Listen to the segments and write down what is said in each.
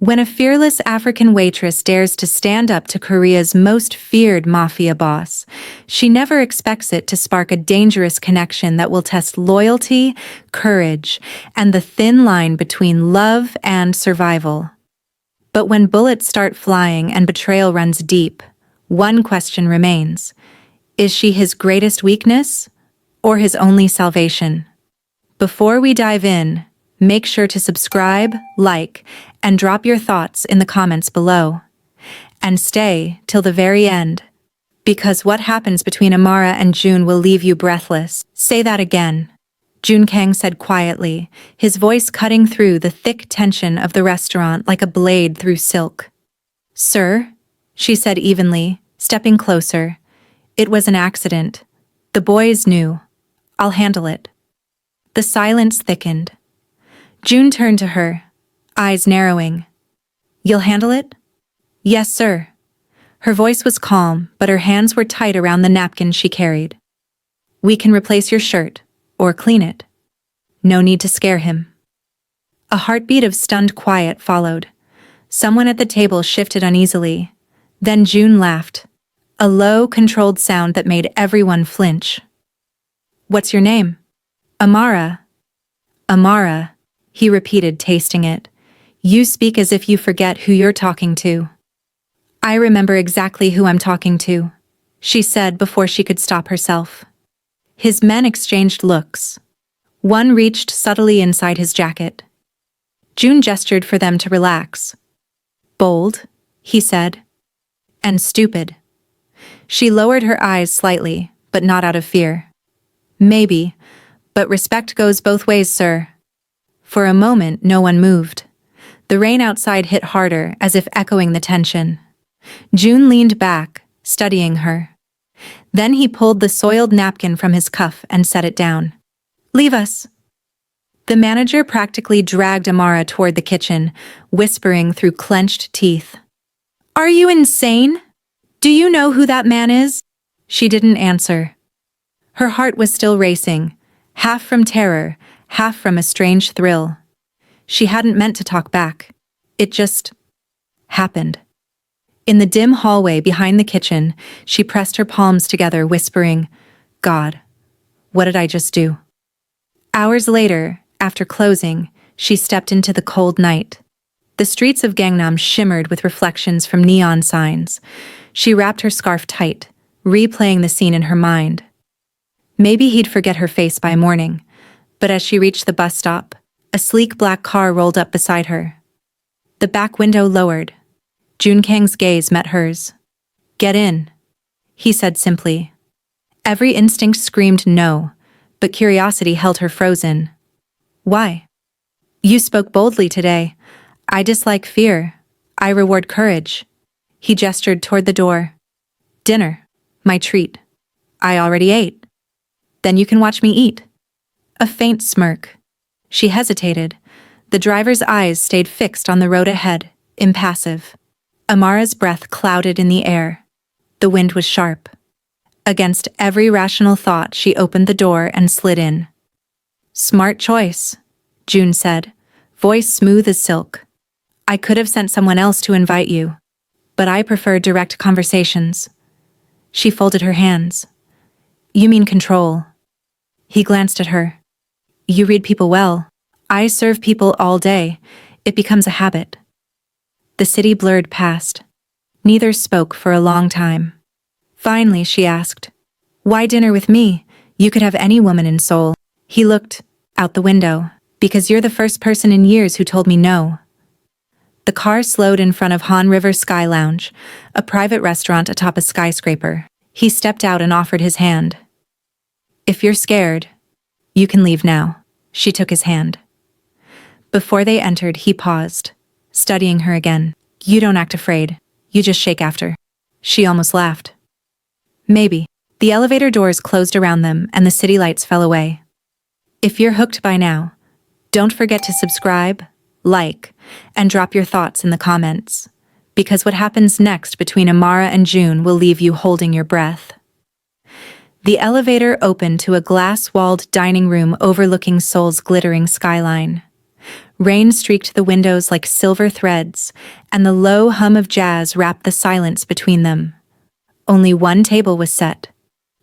When a fearless African waitress dares to stand up to Korea's most feared mafia boss, she never expects it to spark a dangerous connection that will test loyalty, courage, and the thin line between love and survival. But when bullets start flying and betrayal runs deep, one question remains. Is she his greatest weakness or his only salvation? Before we dive in, make sure to subscribe, like, and drop your thoughts in the comments below. And stay till the very end, because what happens between Amara and June will leave you breathless. Say that again, Jun Kang said quietly, his voice cutting through the thick tension of the restaurant like a blade through silk. Sir, she said evenly, stepping closer. It was an accident. The boys knew. I'll handle it. The silence thickened. June turned to her, eyes narrowing. You'll handle it? Yes, sir. Her voice was calm, but her hands were tight around the napkin she carried. We can replace your shirt, or clean it. No need to scare him. A heartbeat of stunned quiet followed. Someone at the table shifted uneasily. Then June laughed. A low, controlled sound that made everyone flinch. What's your name? Amara. Amara, he repeated, tasting it. You speak as if you forget who you're talking to. I remember exactly who I'm talking to, she said before she could stop herself. His men exchanged looks. One reached subtly inside his jacket. June gestured for them to relax. Bold, he said. And stupid. She lowered her eyes slightly, but not out of fear. Maybe, but respect goes both ways, sir. For a moment, no one moved. The rain outside hit harder, as if echoing the tension. June leaned back, studying her. Then he pulled the soiled napkin from his cuff and set it down. Leave us. The manager practically dragged Amara toward the kitchen, whispering through clenched teeth. Are you insane? Do you know who that man is? She didn't answer. Her heart was still racing, half from terror, half from a strange thrill. She hadn't meant to talk back. It just happened. In the dim hallway behind the kitchen, she pressed her palms together, whispering, God, what did I just do? Hours later, after closing, she stepped into the cold night. The streets of Gangnam shimmered with reflections from neon signs. She wrapped her scarf tight, replaying the scene in her mind. Maybe he'd forget her face by morning, but as she reached the bus stop, a sleek black car rolled up beside her. The back window lowered. Jun Kang's gaze met hers. Get in, he said simply. Every instinct screamed no, but curiosity held her frozen. Why? You spoke boldly today. I dislike fear. I reward courage. He gestured toward the door. Dinner, my treat. I already ate. Then you can watch me eat. A faint smirk. She hesitated. The driver's eyes stayed fixed on the road ahead, impassive. Amara's breath clouded in the air. The wind was sharp. Against every rational thought, she opened the door and slid in. Smart choice, June said, voice smooth as silk. I could have sent someone else to invite you, but I prefer direct conversations. She folded her hands. You mean control? He glanced at her. You read people well. I serve people all day. It becomes a habit. The city blurred past. Neither spoke for a long time. Finally, she asked, why dinner with me? You could have any woman in Seoul. He looked out the window. Because you're the first person in years who told me no. The car slowed in front of Han River Sky Lounge, a private restaurant atop a skyscraper. He stepped out and offered his hand. If you're scared, you can leave now. She took his hand. Before they entered, he paused, studying her again. You don't act afraid. You just shake after. She almost laughed. Maybe. The elevator doors closed around them and the city lights fell away. If you're hooked by now, don't forget to subscribe, like, and drop your thoughts in the comments, because what happens next between Amara and June will leave you holding your breath. The elevator opened to a glass-walled dining room overlooking Seoul's glittering skyline. Rain streaked the windows like silver threads, and the low hum of jazz wrapped the silence between them. Only one table was set.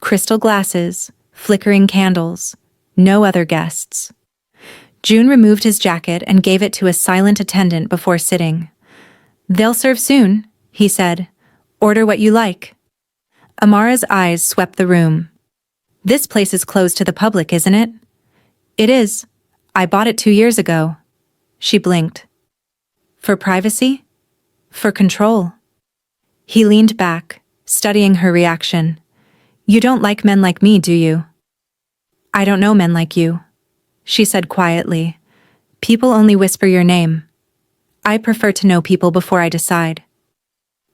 Crystal glasses, flickering candles, no other guests. June removed his jacket and gave it to a silent attendant before sitting. "They'll serve soon," he said. "Order what you like." Amara's eyes swept the room. "This place is closed to the public, isn't it?" "It is. I bought it 2 years ago." She blinked. "For privacy? For control?" He leaned back, studying her reaction. "You don't like men like me, do you?" "I don't know men like you," she said quietly. "People only whisper your name. I prefer to know people before I decide."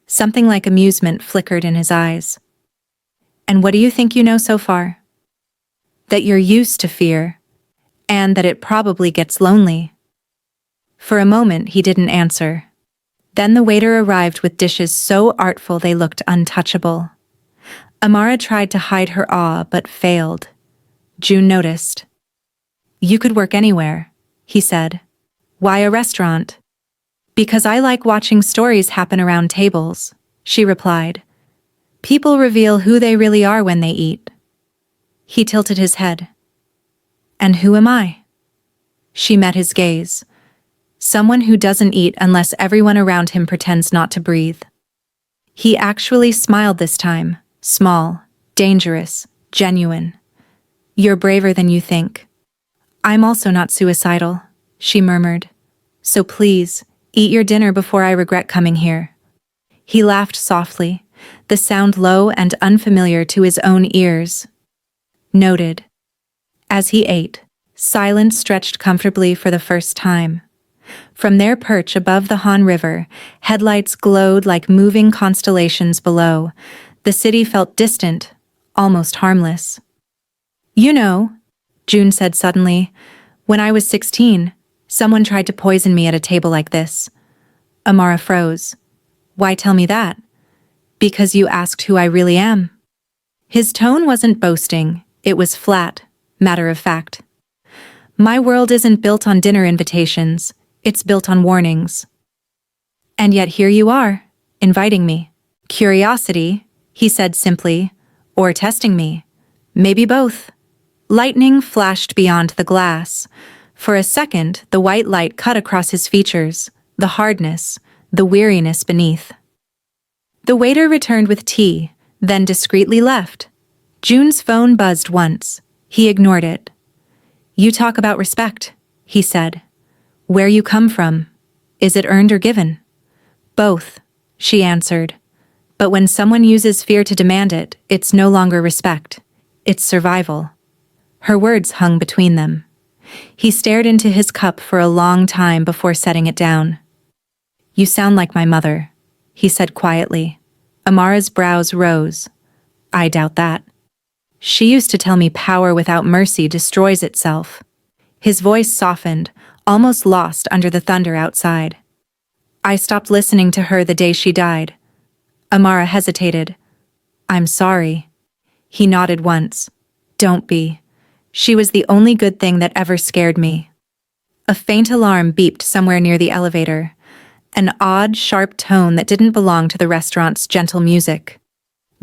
Something like amusement flickered in his eyes. "And what do you think you know so far?" "That you're used to fear, and that it probably gets lonely." For a moment he didn't answer. Then the waiter arrived with dishes so artful they looked untouchable. Amara tried to hide her awe but failed. June noticed. "You could work anywhere," he said. "Why a restaurant?" "Because I like watching stories happen around tables," she replied. "People reveal who they really are when they eat." He tilted his head. "And who am I?" She met his gaze. "Someone who doesn't eat unless everyone around him pretends not to breathe." He actually smiled this time, small, dangerous, genuine. "You're braver than you think." "I'm also not suicidal," she murmured. "So please, eat your dinner before I regret coming here." He laughed softly, the sound low and unfamiliar to his own ears. Noted. As he ate, silence stretched comfortably for the first time. From their perch above the Han River, headlights glowed like moving constellations below. The city felt distant, almost harmless. "You know," June said suddenly, "when I was 16, someone tried to poison me at a table like this." Amara froze. "Why tell me that?" "Because you asked who I really am." His tone wasn't boasting, it was flat, matter of fact. "My world isn't built on dinner invitations, it's built on warnings." "And yet here you are, inviting me." "Curiosity," he said simply, "or testing me. Maybe both." Lightning flashed beyond the glass. For a second, the white light cut across his features, the hardness, the weariness beneath. The waiter returned with tea, then discreetly left. June's phone buzzed once. He ignored it. "You talk about respect," he said. "Where you come from. Is it earned or given?" "Both," she answered. "But when someone uses fear to demand it, it's no longer respect. It's survival." Her words hung between them. He stared into his cup for a long time before setting it down. "You sound like my mother," he said quietly. Amara's brows rose. "I doubt that." "She used to tell me power without mercy destroys itself." His voice softened, almost lost under the thunder outside. "I stopped listening to her the day she died." Amara hesitated. "I'm sorry." He nodded once. "Don't be. She was the only good thing that ever scared me." A faint alarm beeped somewhere near the elevator, an odd, sharp tone that didn't belong to the restaurant's gentle music.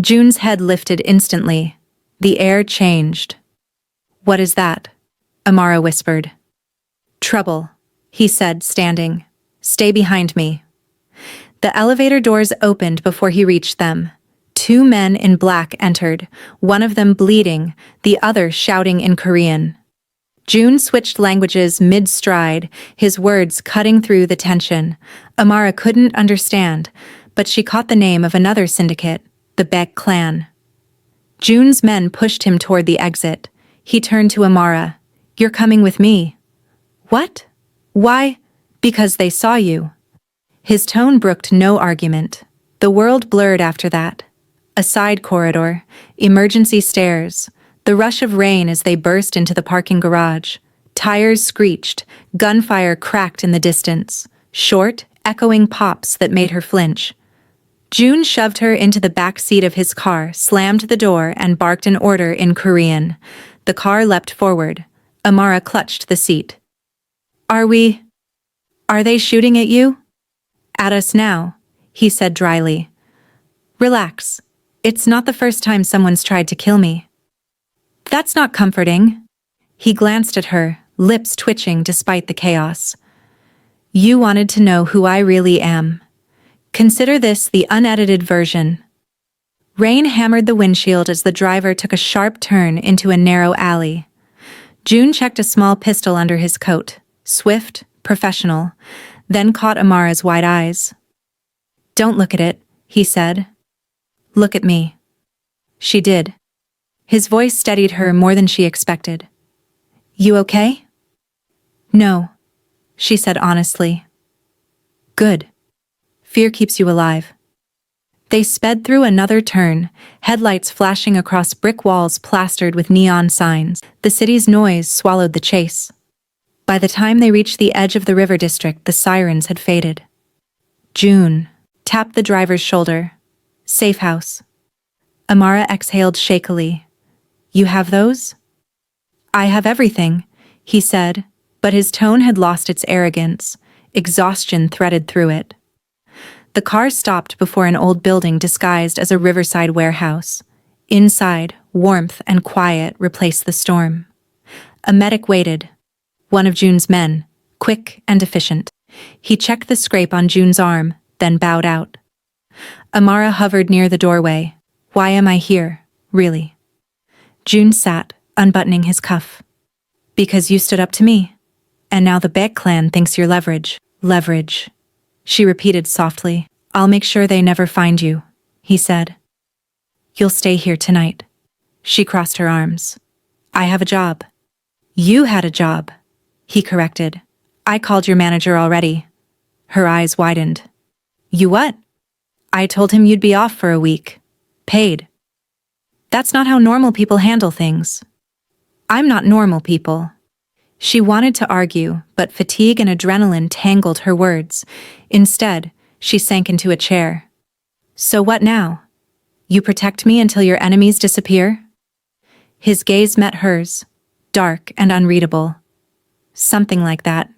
June's head lifted instantly. The air changed. "What is that?" Amara whispered. "Trouble," he said, standing. "Stay behind me." The elevator doors opened before he reached them. 2 men in black entered, one of them bleeding, the other shouting in Korean. June switched languages mid-stride, his words cutting through the tension. Amara couldn't understand, but she caught the name of another syndicate, the Baek clan. June's men pushed him toward the exit. He turned to Amara. "You're coming with me." "What? Why?" "Because they saw you." His tone brooked no argument. The world blurred after that. A side corridor, emergency stairs, the rush of rain as they burst into the parking garage. Tires screeched, gunfire cracked in the distance, short, echoing pops that made her flinch. June shoved her into the back seat of his car, slammed the door, and barked an order in Korean. The car leapt forward. Amara clutched the seat. Are we? Are they shooting at you? At us now, he said dryly. Relax. It's not the first time someone's tried to kill me. That's not comforting. He glanced at her, lips twitching despite the chaos. You wanted to know who I really am. Consider this the unedited version. Rain hammered the windshield as the driver took a sharp turn into a narrow alley. June checked a small pistol under his coat, swift, professional, then caught Amara's wide eyes. Don't look at it, he said. Look at me. She did. His voice steadied her more than she expected. You okay? No, she said honestly. Good. Fear keeps you alive. They sped through another turn, headlights flashing across brick walls plastered with neon signs. The city's noise swallowed the chase. By the time they reached the edge of the river district, the sirens had faded. June tapped the driver's shoulder. Safe house. Amara exhaled shakily. You have those? I have everything, he said, but his tone had lost its arrogance. Exhaustion threaded through it. The car stopped before an old building disguised as a riverside warehouse. Inside, warmth and quiet replaced the storm. A medic waited. One of June's men, quick and efficient. He checked the scrape on June's arm, then bowed out. Amara hovered near the doorway. Why am I here, really? June sat, unbuttoning his cuff. Because you stood up to me. And now the Beck clan thinks you're leverage. Leverage. She repeated softly. I'll make sure they never find you, he said. You'll stay here tonight. She crossed her arms. I have a job. You had a job, he corrected. I called your manager already. Her eyes widened. You what? I told him you'd be off for a week. Paid. That's not how normal people handle things. I'm not normal people. She wanted to argue, but fatigue and adrenaline tangled her words. Instead, she sank into a chair. So what now? You protect me until your enemies disappear? His gaze met hers, dark and unreadable. Something like that.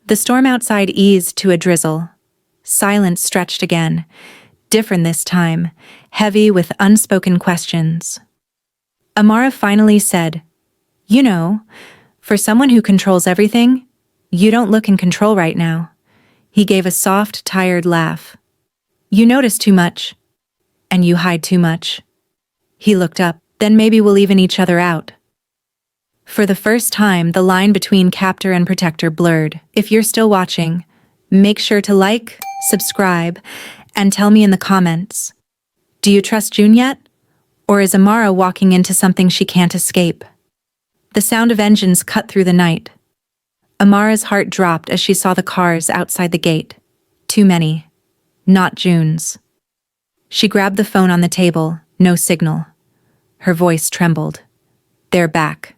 The storm outside eased to a drizzle. Silence stretched again, different this time, heavy with unspoken questions. Amara finally said, You know, for someone who controls everything, you don't look in control right now. He gave a soft, tired laugh. You notice too much. And you hide too much. He looked up. Then maybe we'll even each other out. For the first time, the line between captor and protector blurred. If you're still watching, make sure to like, subscribe, and tell me in the comments. Do you trust June yet? Or is Amara walking into something she can't escape? The sound of engines cut through the night. Amara's heart dropped as she saw the cars outside the gate. Too many. Not June's. She grabbed the phone on the table, no signal. Her voice trembled. They're back.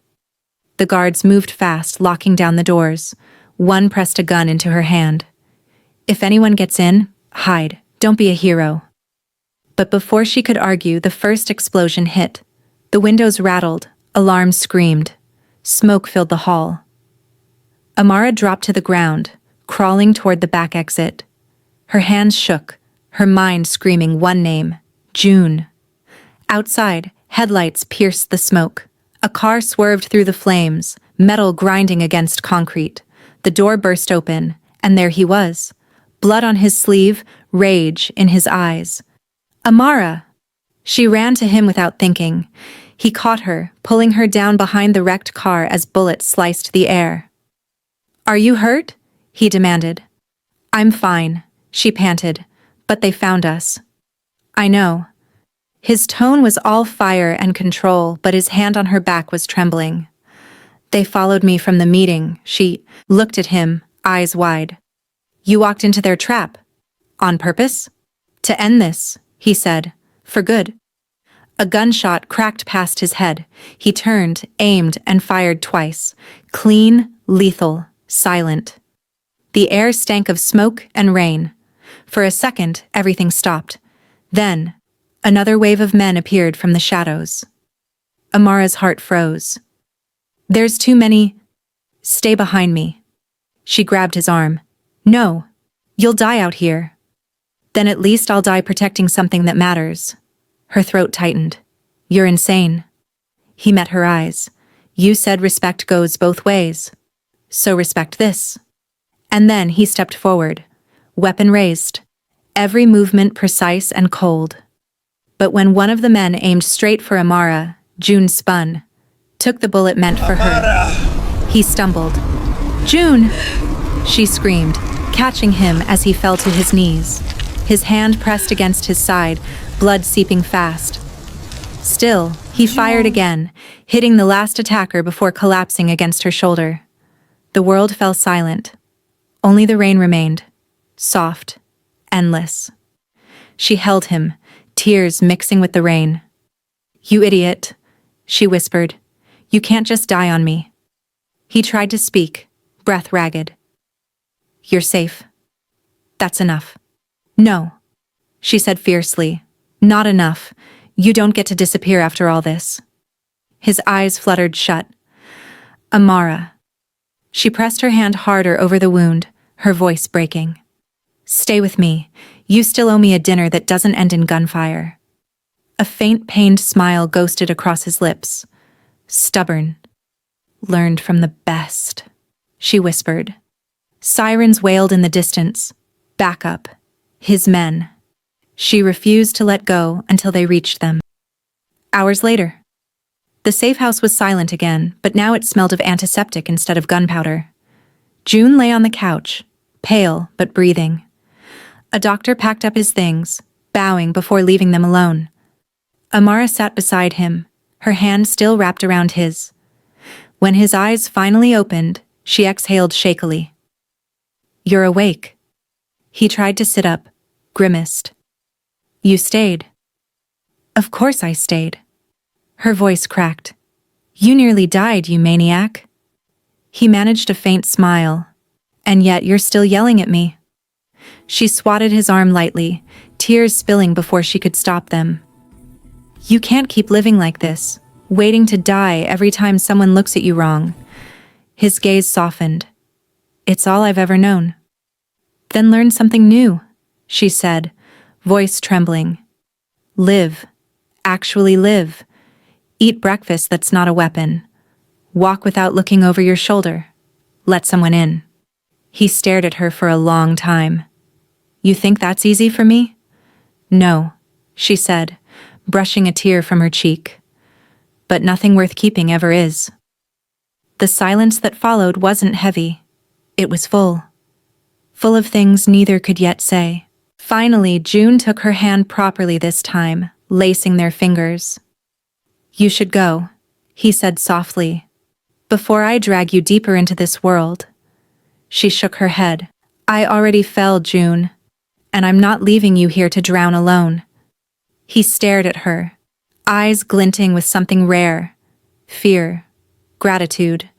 The guards moved fast, locking down the doors. One pressed a gun into her hand. If anyone gets in, hide. Don't be a hero. But before she could argue, the first explosion hit. The windows rattled, alarms screamed. Smoke filled the hall. Amara dropped to the ground, crawling toward the back exit. Her hands shook, her mind screaming one name, June. Outside, headlights pierced the smoke. A car swerved through the flames, metal grinding against concrete. The door burst open, and there he was. Blood on his sleeve, rage in his eyes. Amara! She ran to him without thinking. He caught her, pulling her down behind the wrecked car as bullets sliced the air. Are you hurt? He demanded. I'm fine, she panted, but they found us. I know. His tone was all fire and control, but his hand on her back was trembling. They followed me from the meeting. She looked at him, eyes wide. You walked into their trap. On purpose? To end this, he said. For good. A gunshot cracked past his head. He turned, aimed, and fired twice. Clean, lethal, silent. The air stank of smoke and rain. For a second, everything stopped. Then, another wave of men appeared from the shadows. Amara's heart froze. There's too many. Stay behind me. She grabbed his arm. No. You'll die out here. Then at least I'll die protecting something that matters. Her throat tightened. You're insane. He met her eyes. You said respect goes both ways. So respect this. And then he stepped forward, weapon raised, every movement precise and cold. But when one of the men aimed straight for Amara, June spun, took the bullet meant for her. He stumbled. June! She screamed, catching him as he fell to his knees. His hand pressed against his side, blood seeping fast. Still, he fired again, hitting the last attacker before collapsing against her shoulder. The world fell silent. Only the rain remained, soft, endless. She held him, tears mixing with the rain. You idiot, she whispered. You can't just die on me. He tried to speak, breath ragged. You're safe. That's enough. No, she said fiercely. Not enough. You don't get to disappear after all this. His eyes fluttered shut. Amara. She pressed her hand harder over the wound, her voice breaking. Stay with me. You still owe me a dinner that doesn't end in gunfire. A faint, pained smile ghosted across his lips. Stubborn. Learned from the best, she whispered. Sirens wailed in the distance. Back up. His men. She refused to let go until they reached them. Hours later. The safe house was silent again, but now it smelled of antiseptic instead of gunpowder. June lay on the couch, pale but breathing. A doctor packed up his things, bowing before leaving them alone. Amara sat beside him, her hand still wrapped around his. When his eyes finally opened, she exhaled shakily. You're awake. He tried to sit up, grimaced. You stayed. Of course I stayed. Her voice cracked. You nearly died, you maniac. He managed a faint smile. And yet you're still yelling at me. She swatted his arm lightly, tears spilling before she could stop them. You can't keep living like this, waiting to die every time someone looks at you wrong. His gaze softened. It's all I've ever known. Then learn something new, she said, voice trembling. Live. Actually live. Eat breakfast that's not a weapon. Walk without looking over your shoulder. Let someone in. He stared at her for a long time. You think that's easy for me? No, she said, brushing a tear from her cheek. But nothing worth keeping ever is. The silence that followed wasn't heavy. It was full. Full of things neither could yet say. Finally, June took her hand properly this time, lacing their fingers. You should go, he said softly, before I drag you deeper into this world. She shook her head. I already fell, June, and I'm not leaving you here to drown alone. He stared at her, eyes glinting with something rare, fear, gratitude,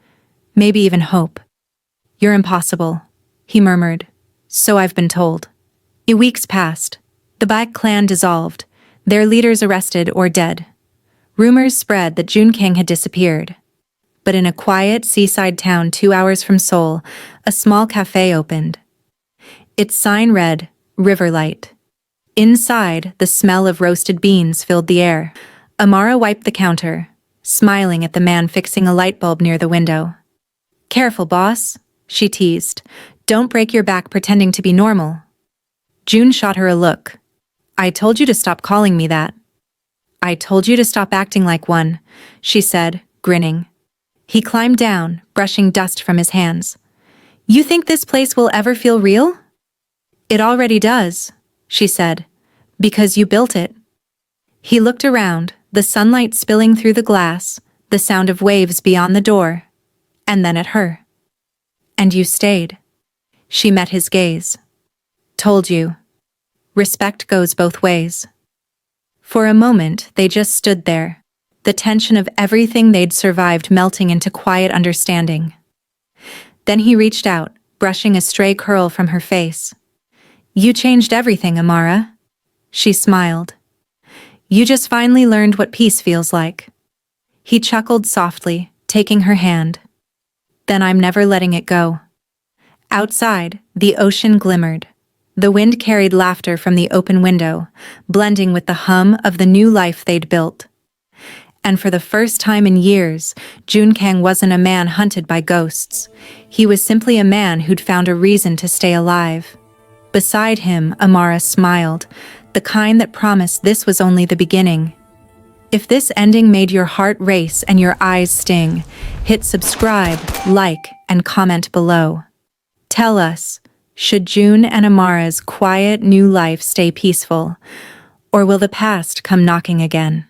maybe even hope. You're impossible, he murmured. So I've been told. Weeks passed. The Baek clan dissolved, their leaders arrested or dead. Rumors spread that June King had disappeared. But in a quiet seaside town 2 hours from Seoul, a small cafe opened. Its sign read, Riverlight. Inside, the smell of roasted beans filled the air. Amara wiped the counter, smiling at the man fixing a light bulb near the window. Careful, boss, she teased. Don't break your back pretending to be normal. June shot her a look. I told you to stop calling me that. I told you to stop acting like one, she said, grinning. He climbed down, brushing dust from his hands. You think this place will ever feel real? It already does, she said, because you built it. He looked around, the sunlight spilling through the glass, the sound of waves beyond the door, and then at her. And you stayed. She met his gaze. Told you. Respect goes both ways. For a moment, they just stood there, the tension of everything they'd survived melting into quiet understanding. Then he reached out, brushing a stray curl from her face. You changed everything, Amara. She smiled. You just finally learned what peace feels like. He chuckled softly, taking her hand. Then I'm never letting it go. Outside, the ocean glimmered. The wind carried laughter from the open window, blending with the hum of the new life they'd built. And for the first time in years, Junkang wasn't a man hunted by ghosts. He was simply a man who'd found a reason to stay alive. Beside him, Amara smiled, the kind that promised this was only the beginning. If this ending made your heart race and your eyes sting, hit subscribe, like, and comment below. Tell us, should June and Amara's quiet new life stay peaceful, or will the past come knocking again?